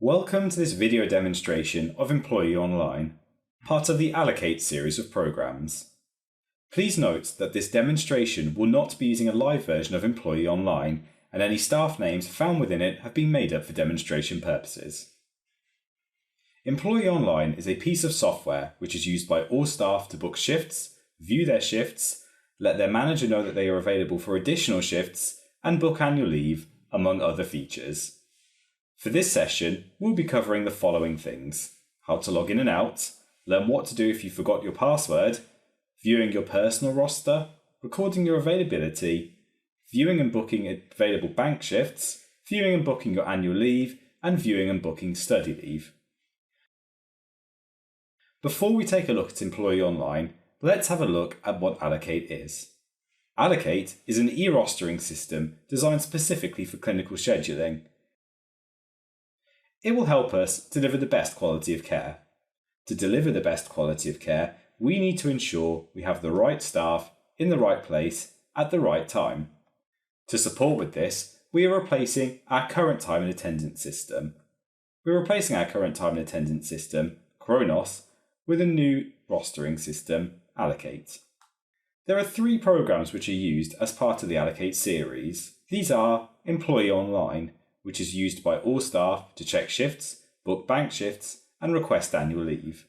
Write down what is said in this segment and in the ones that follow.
Welcome to this video demonstration of Employee Online, part of the Allocate series of programs. Please note that this demonstration will not be using a live version of Employee Online, and any staff names found within it have been made up for demonstration purposes. Employee Online is a piece of software which is used by all staff to book shifts, view their shifts, let their manager know that they are available for additional shifts, and book annual leave, among other features. For this session, we'll be covering the following things: how to log in and out, learn what to do if you forgot your password, viewing your personal roster, recording your availability, viewing and booking available bank shifts, viewing and booking your annual leave, and viewing and booking study leave. Before we take a look at Employee Online, let's have a look at what Allocate is. Allocate is an e-rostering system designed specifically for clinical scheduling. It will help us deliver the best quality of care. To deliver the best quality of care, we need to ensure we have the right staff in the right place at the right time. To support with this, we are replacing our current time and attendance system. We're replacing our current time and attendance system, Kronos, with a new rostering system, Allocate. There are 3 programs which are used as part of the Allocate series. These are Employee Online, which is used by all staff to check shifts, book bank shifts, and request annual leave.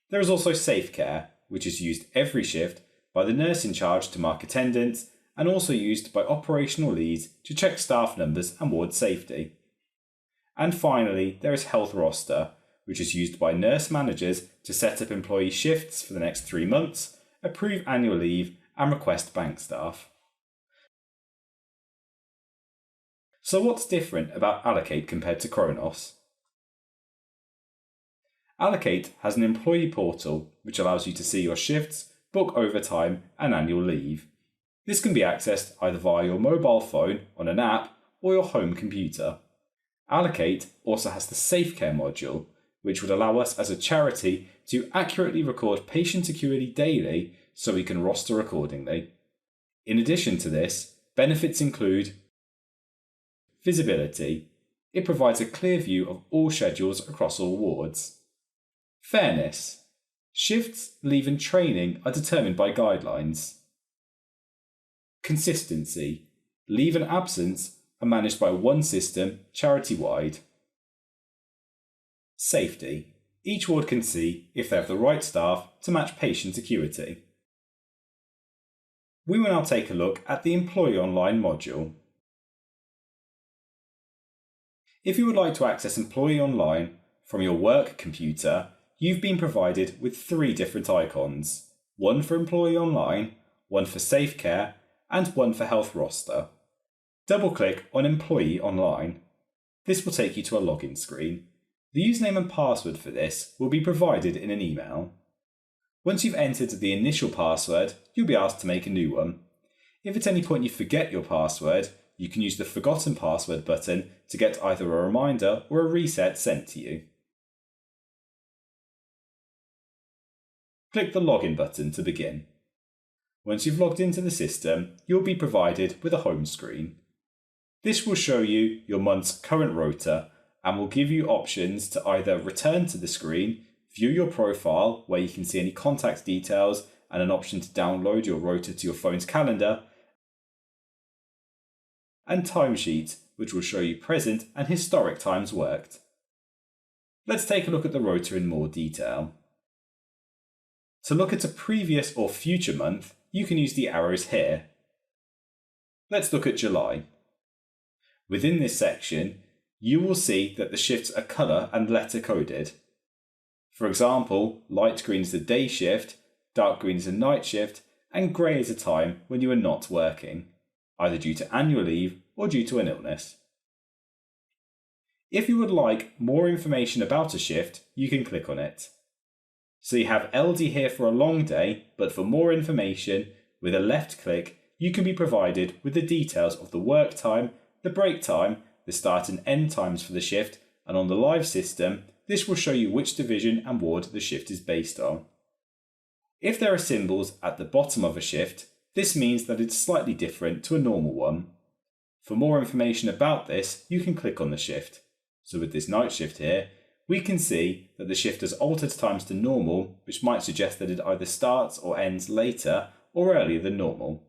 There is also SafeCare, which is used every shift by the nurse in charge to mark attendance, and also used by operational leads to check staff numbers and ward safety. And finally, there is Health Roster, which is used by nurse managers to set up employee shifts for the next 3 months, approve annual leave, and request bank staff. So what's different about Allocate compared to Kronos? Allocate has an employee portal which allows you to see your shifts, book overtime, and annual leave. This can be accessed either via your mobile phone on an app or your home computer. Allocate also has the SafeCare module, which would allow us as a charity to accurately record patient acuity daily so we can roster accordingly. In addition to this, benefits include visibility. It provides a clear view of all schedules across all wards. Fairness. Shifts, leave and training are determined by guidelines. Consistency. Leave and absence are managed by one system, charity-wide. Safety. Each ward can see if they have the right staff to match patient acuity. We will now take a look at the Employee Online module. If you would like to access Employee Online from your work computer, you've been provided with 3 different icons. One for Employee Online, one for SafeCare, and one for Health Roster. Double-click on Employee Online. This will take you to a login screen. The username and password for this will be provided in an email. Once you've entered the initial password, you'll be asked to make a new one. If at any point you forget your password, you can use the Forgotten Password button to get either a reminder or a reset sent to you. Click the Login button to begin. Once you've logged into the system, you'll be provided with a home screen. This will show you your month's current rota and will give you options to either return to the screen, view your profile where you can see any contact details and an option to download your rota to your phone's calendar, and timesheet, which will show you present and historic times worked. Let's take a look at the rota in more detail. To look at a previous or future month, you can use the arrows here. Let's look at July. Within this section, you will see that the shifts are colour and letter coded. For example, light green is the day shift, dark green is a night shift, and grey is a time when you are not working, either due to annual leave or due to an illness. If you would like more information about a shift, you can click on it. So you have LD here for a long day, but for more information, with a left click, you can be provided with the details of the work time, the break time, the start and end times for the shift, and on the live system, this will show you which division and ward the shift is based on. If there are symbols at the bottom of a shift, this means that it's slightly different to a normal one. For more information about this, you can click on the shift. So with this night shift here, we can see that the shift has altered times to normal, which might suggest that it either starts or ends later or earlier than normal.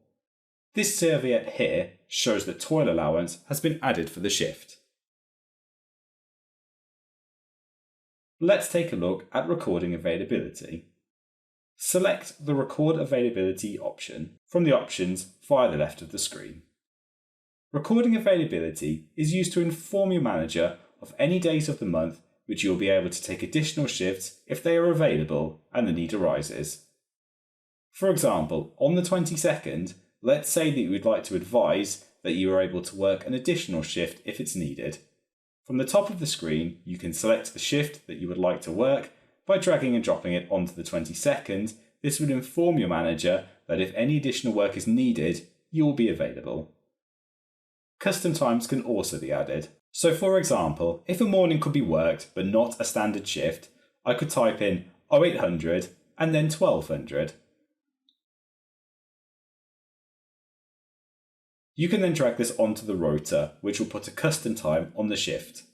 This serviette here shows that toil allowance has been added for the shift. Let's take a look at recording availability. Select the Record Availability option from the options via the left of the screen. Recording availability is used to inform your manager of any days of the month which you will be able to take additional shifts if they are available and the need arises. For example, on the 22nd, let's say that you would like to advise that you are able to work an additional shift if it's needed. From the top of the screen, you can select the shift that you would like to work by dragging and dropping it onto the 22nd. This would inform your manager that if any additional work is needed, you will be available. Custom times can also be added. So for example, if a morning could be worked but not a standard shift, I could type in 0800 and then 1200. You can then drag this onto the rota, which will put a custom time on the shift.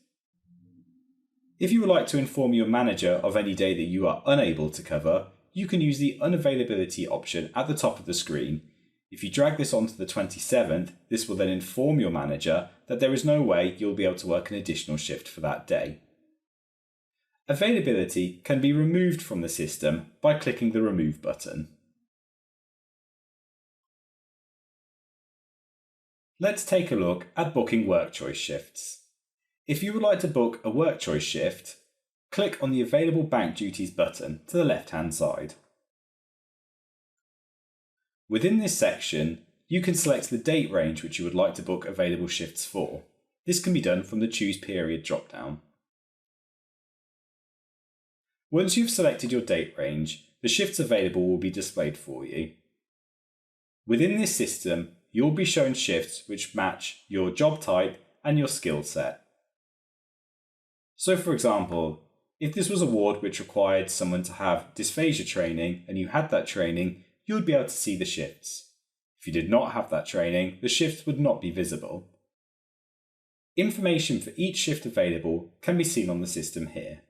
If you would like to inform your manager of any day that you are unable to cover, you can use the unavailability option at the top of the screen. If you drag this onto the 27th, this will then inform your manager that there is no way you'll be able to work an additional shift for that day. Availability can be removed from the system by clicking the Remove button. Let's take a look at booking work choice shifts. If you would like to book a work choice shift, click on the Available Bank Duties button to the left-hand side. Within this section, you can select the date range which you would like to book available shifts for. This can be done from the Choose Period drop-down. Once you've selected your date range, the shifts available will be displayed for you. Within this system, you'll be shown shifts which match your job type and your skill set. So for example, if this was a ward which required someone to have dysphagia training and you had that training, you would be able to see the shifts. If you did not have that training, the shifts would not be visible. Information for each shift available can be seen on the system here.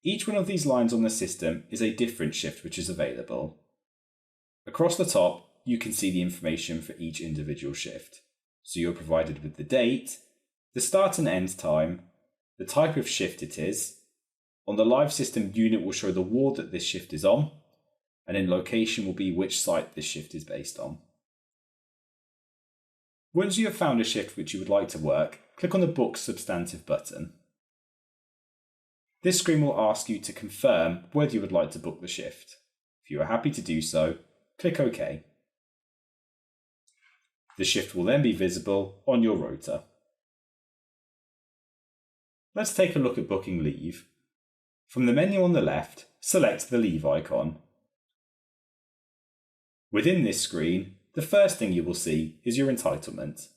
Each one of these lines on the system is a different shift which is available. Across the top, you can see the information for each individual shift. So you're provided with the date, the start and end time, the type of shift it is. On the live system unit will show the ward that this shift is on, and in location will be which site this shift is based on. Once you have found a shift which you would like to work, click on the Book Substantive button. This screen will ask you to confirm whether you would like to book the shift. If you are happy to do so, click OK. The shift will then be visible on your rota. Let's take a look at booking leave. From the menu on the left, select the leave icon. Within this screen, the first thing you will see is your entitlement.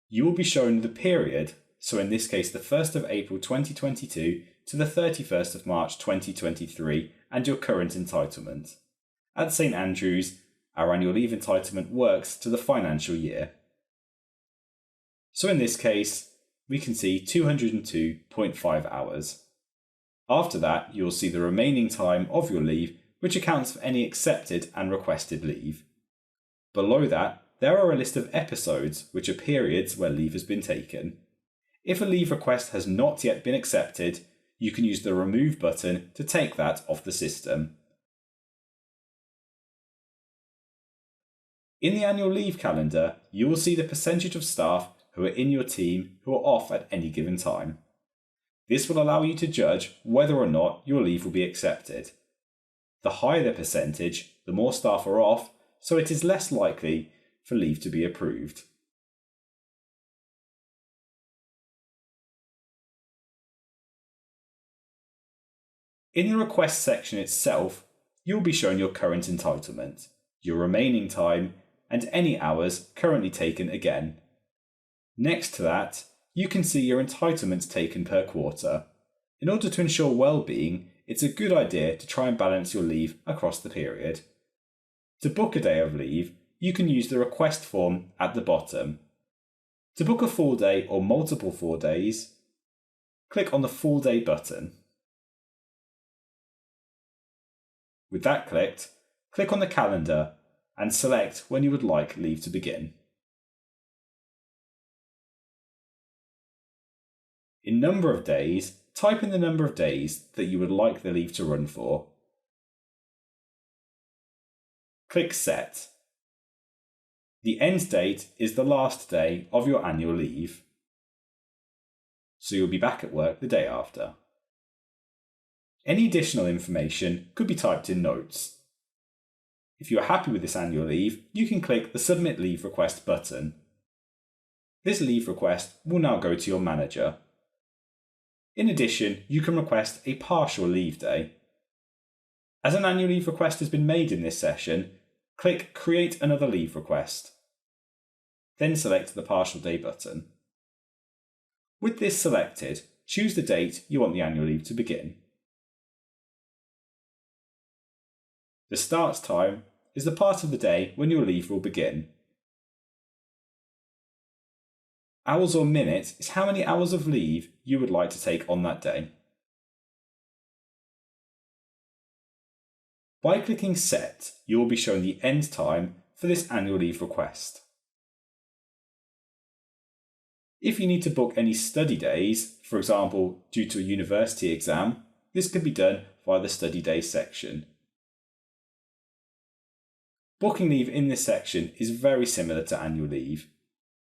You will be shown the period, so in this case the 1st of April 2022 to the 31st of March 2023, and your current entitlement. At St Andrews, our annual leave entitlement works to the financial year. So in this case, we can see 202.5 hours. After that, you'll see the remaining time of your leave, which accounts for any accepted and requested leave. Below that, there are a list of episodes, which are periods where leave has been taken. If a leave request has not yet been accepted, you can use the Remove button to take that off the system. In the annual leave calendar, you will see the percentage of staff who are in your team who are off at any given time. This will allow you to judge whether or not your leave will be accepted. The higher the percentage, the more staff are off, so it is less likely for leave to be approved. In the request section itself, you'll be shown your current entitlement, your remaining time, and any hours currently taken again. Next to that, you can see your entitlements taken per quarter. In order to ensure well-being, it's a good idea to try and balance your leave across the period. To book a day of leave, you can use the request form at the bottom. To book a full day or multiple 4 days, click on the Full Day button. With that clicked, click on the calendar and select when you would like leave to begin. In number of days, type in the number of days that you would like the leave to run for. Click Set. The end date is the last day of your annual leave, so you'll be back at work the day after. Any additional information could be typed in notes. If you are happy with this annual leave, you can click the Submit Leave Request button. This leave request will now go to your manager. In addition, you can request a partial leave day. As an annual leave request has been made in this session, click Create Another Leave Request. Then select the Partial Day button. With this selected, choose the date you want the annual leave to begin. The start time is the part of the day when your leave will begin. Hours or minutes is how many hours of leave you would like to take on that day. By clicking Set, you will be shown the end time for this annual leave request. If you need to book any study days, for example due to a university exam, this could be done via the Study Days section. Booking leave in this section is very similar to annual leave.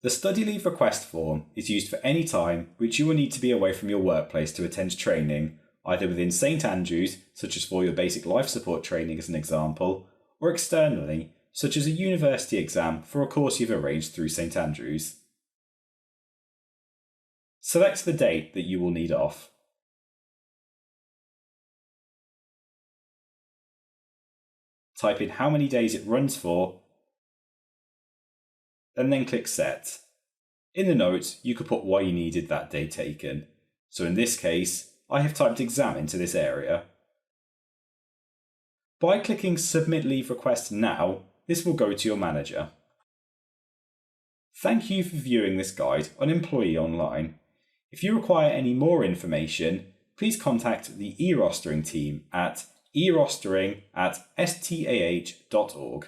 The study leave request form is used for any time which you will need to be away from your workplace to attend training, either within St Andrews, such as for your basic life support training as an example, or externally, such as a university exam for a course you've arranged through St Andrews. Select the date that you will need off. Type in how many days it runs for, and then click Set. In the notes, you could put why you needed that day taken. So in this case, I have typed exam into this area. By clicking Submit Leave Request Now, this will go to your manager. Thank you for viewing this guide on Employee Online. If you require any more information, please contact the e-rostering team at erostering@stah.org.